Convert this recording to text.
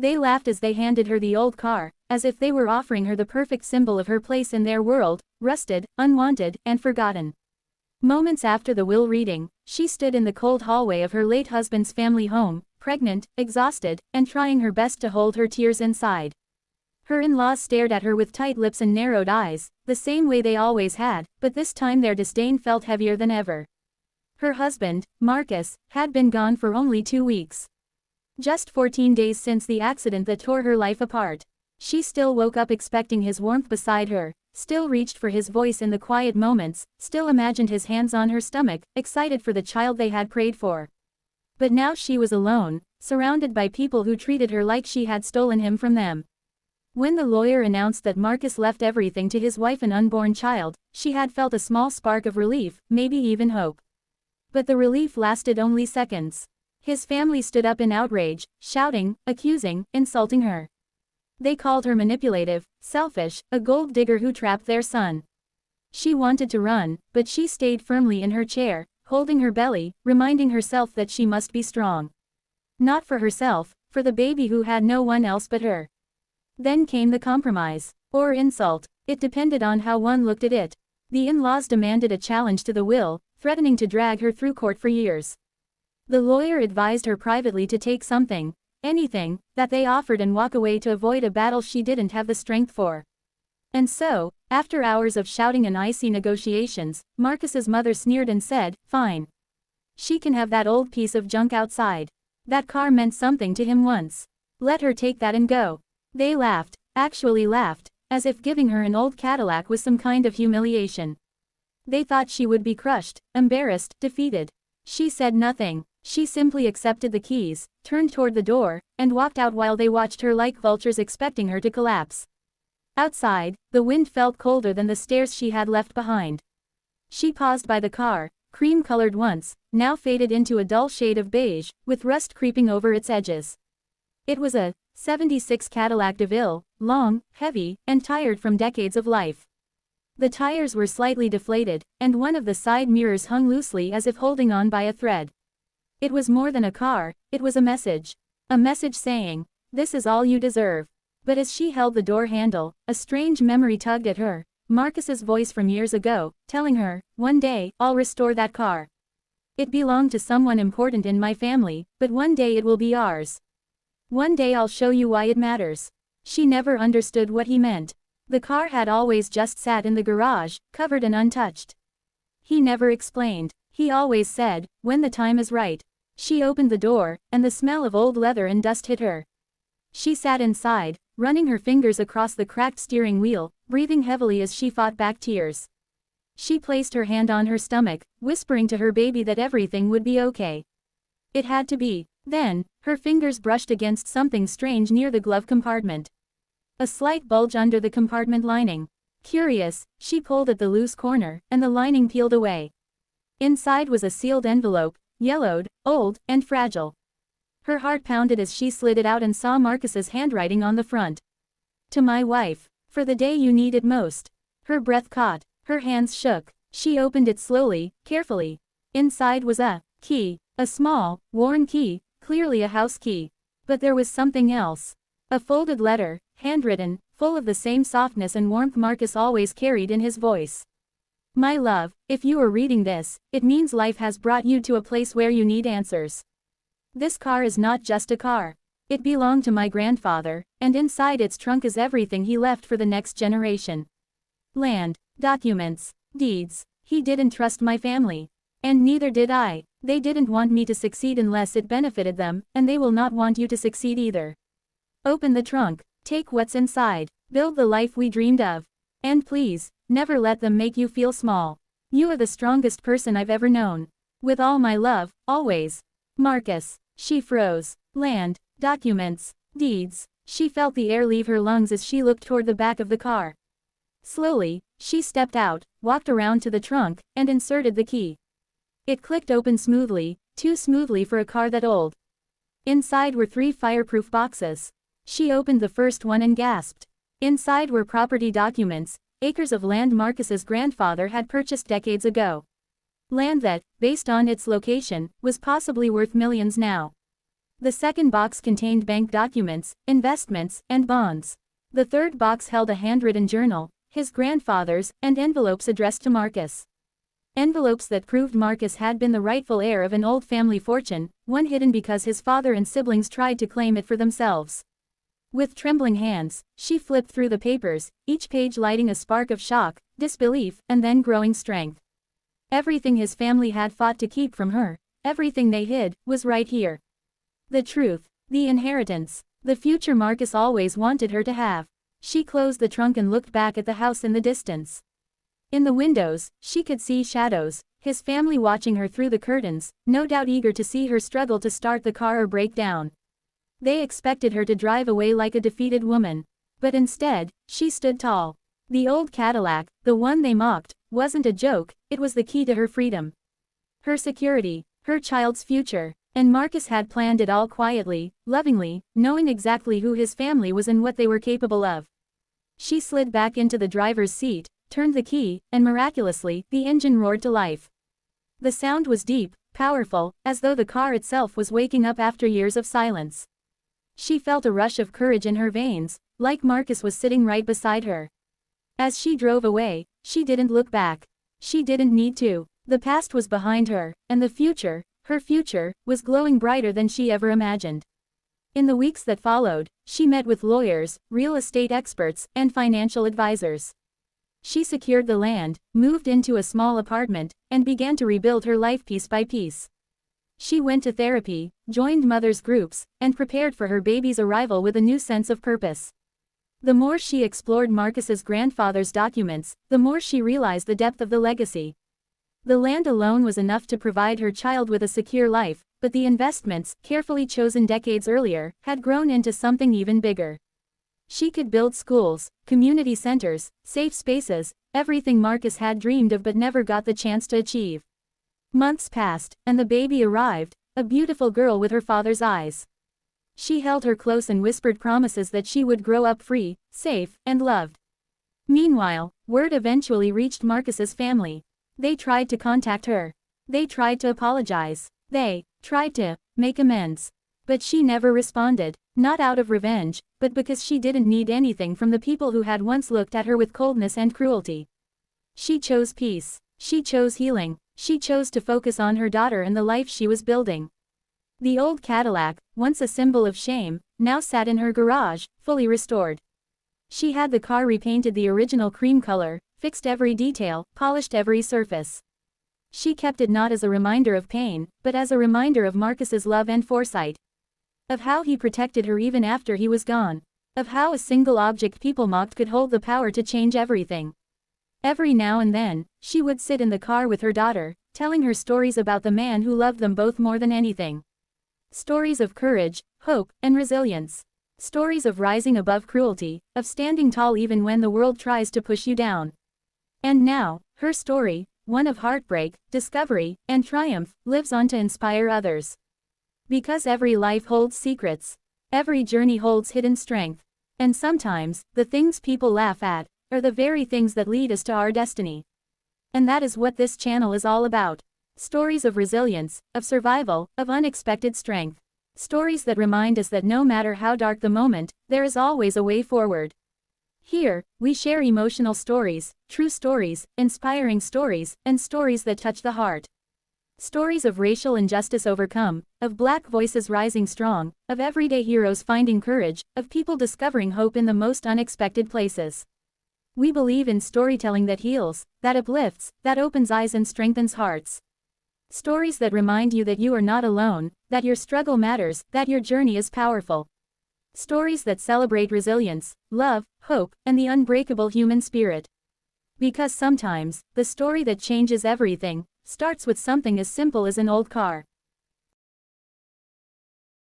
They laughed as they handed her the old car, as if they were offering her the perfect symbol of her place in their world, rusted, unwanted, and forgotten. Moments after the will reading, she stood in the cold hallway of her late husband's family home, pregnant, exhausted, and trying her best to hold her tears inside. Her in-laws stared at her with tight lips and narrowed eyes, the same way they always had, but this time their disdain felt heavier than ever. Her husband, Marcus, had been gone for only 2 weeks. Just 14 days since the accident that tore her life apart. She still woke up expecting his warmth beside her, still reached for his voice in the quiet moments, still imagined his hands on her stomach, excited for the child they had prayed for. But now she was alone, surrounded by people who treated her like she had stolen him from them. When the lawyer announced that Marcus left everything to his wife and unborn child, she had felt a small spark of relief, maybe even hope. But the relief lasted only seconds. His family stood up in outrage, shouting, accusing, insulting her. They called her manipulative, selfish, a gold digger who trapped their son. She wanted to run, but she stayed firmly in her chair, holding her belly, reminding herself that she must be strong. Not for herself, for the baby who had no one else but her. Then came the compromise. Or insult. It depended on how one looked at it. The in-laws demanded a challenge to the will, threatening to drag her through court for years. The lawyer advised her privately to take something, anything, that they offered and walk away to avoid a battle she didn't have the strength for. And so, after hours of shouting and icy negotiations, Marcus's mother sneered and said, "Fine. She can have that old piece of junk outside. That car meant something to him once. Let her take that and go." They laughed, actually laughed, as if giving her an old Cadillac was some kind of humiliation. They thought she would be crushed, embarrassed, defeated. She said nothing. She simply accepted the keys, turned toward the door, and walked out while they watched her like vultures expecting her to collapse. Outside, the wind felt colder than the stairs she had left behind. She paused by the car, cream-colored once, now faded into a dull shade of beige, with rust creeping over its edges. It was a '76 Cadillac DeVille, long, heavy, and tired from decades of life. The tires were slightly deflated, and one of the side mirrors hung loosely as if holding on by a thread. It was more than a car, it was a message. A message saying, "This is all you deserve." But as she held the door handle, a strange memory tugged at her, Marcus's voice from years ago, telling her, "One day, I'll restore that car. It belonged to someone important in my family, but one day it will be ours. One day I'll show you why it matters." She never understood what he meant. The car had always just sat in the garage, covered and untouched. He never explained. He always said, "When the time is right." She opened the door, and the smell of old leather and dust hit her. She sat inside, running her fingers across the cracked steering wheel, breathing heavily as she fought back tears. She placed her hand on her stomach, whispering to her baby that everything would be okay. It had to be. Then, her fingers brushed against something strange near the glove compartment. A slight bulge under the compartment lining. Curious, she pulled at the loose corner, and the lining peeled away. Inside was a sealed envelope, yellowed, old, and fragile. Her heart pounded as she slid it out and saw Marcus's handwriting on the front. "To my wife. For the day you need it most." Her breath caught. Her hands shook. She opened it slowly, carefully. Inside was a key. A small, worn key, clearly a house key. But there was something else. A folded letter, handwritten, full of the same softness and warmth Marcus always carried in his voice. "My love, if you are reading this, it means life has brought you to a place where you need answers. This car is not just a car. It belonged to my grandfather, and inside its trunk is everything he left for the next generation. Land, documents, deeds. He didn't trust my family. And neither did I. They didn't want me to succeed unless it benefited them, and they will not want you to succeed either. Open the trunk, take what's inside, build the life we dreamed of. And please, never let them make you feel small. You are the strongest person I've ever known. With all my love, always. Marcus." She froze. Land, documents, deeds. She felt the air leave her lungs as she looked toward the back of the car. Slowly, she stepped out, walked around to the trunk, and inserted the key. It clicked open smoothly, too smoothly for a car that old. Inside were 3 fireproof boxes. She opened the first one and gasped. Inside were property documents, acres of land Marcus's grandfather had purchased decades ago. Land that, based on its location, was possibly worth millions now. The second box contained bank documents, investments, and bonds. The third box held a handwritten journal, his grandfather's, and envelopes addressed to Marcus. Envelopes that proved Marcus had been the rightful heir of an old family fortune, one hidden because his father and siblings tried to claim it for themselves. With trembling hands, she flipped through the papers, each page lighting a spark of shock, disbelief, and then growing strength. Everything his family had fought to keep from her, everything they hid, was right here. The truth, the inheritance, the future Marcus always wanted her to have. She closed the trunk and looked back at the house in the distance. In the windows, she could see shadows, his family watching her through the curtains, no doubt eager to see her struggle to start the car or break down. They expected her to drive away like a defeated woman. But instead, she stood tall. The old Cadillac, the one they mocked, wasn't a joke, it was the key to her freedom. Her security, her child's future. And Marcus had planned it all quietly, lovingly, knowing exactly who his family was and what they were capable of. She slid back into the driver's seat, turned the key, and miraculously, the engine roared to life. The sound was deep, powerful, as though the car itself was waking up after years of silence. She felt a rush of courage in her veins, like Marcus was sitting right beside her. As she drove away, she didn't look back. She didn't need to. The past was behind her, and the future, her future, was glowing brighter than she ever imagined. In the weeks that followed, she met with lawyers, real estate experts, and financial advisors. She secured the land, moved into a small apartment, and began to rebuild her life piece by piece. She went to therapy, joined mothers' groups, and prepared for her baby's arrival with a new sense of purpose. The more she explored Marcus's grandfather's documents, the more she realized the depth of the legacy. The land alone was enough to provide her child with a secure life, but the investments, carefully chosen decades earlier, had grown into something even bigger. She could build schools, community centers, safe spaces, everything Marcus had dreamed of but never got the chance to achieve. Months passed, and the baby arrived, a beautiful girl with her father's eyes. She held her close and whispered promises that she would grow up free, safe, and loved. Meanwhile, word eventually reached Marcus's family. They tried to contact her. They tried to apologize. They tried to make amends. But she never responded, not out of revenge, but because she didn't need anything from the people who had once looked at her with coldness and cruelty. She chose peace. She chose healing. She chose to focus on her daughter and the life she was building. The old Cadillac, once a symbol of shame, now sat in her garage, fully restored. She had the car repainted the original cream color, fixed every detail, polished every surface. She kept it not as a reminder of pain, but as a reminder of Marcus's love and foresight. Of how he protected her even after he was gone. Of how a single object people mocked could hold the power to change everything. Every now and then, she would sit in the car with her daughter, telling her stories about the man who loved them both more than anything. Stories of courage, hope, and resilience. Stories of rising above cruelty, of standing tall even when the world tries to push you down. And now, her story, one of heartbreak, discovery, and triumph, lives on to inspire others. Because every life holds secrets. Every journey holds hidden strength. And sometimes, the things people laugh at are the very things that lead us to our destiny. And that is what this channel is all about. Stories of resilience, of survival, of unexpected strength. Stories that remind us that no matter how dark the moment, there is always a way forward. Here, we share emotional stories, true stories, inspiring stories, and stories that touch the heart. Stories of racial injustice overcome, of Black voices rising strong, of everyday heroes finding courage, of people discovering hope in the most unexpected places. We believe in storytelling that heals, that uplifts, that opens eyes and strengthens hearts. Stories that remind you that you are not alone, that your struggle matters, that your journey is powerful. Stories that celebrate resilience, love, hope, and the unbreakable human spirit. Because sometimes, the story that changes everything starts with something as simple as an old car.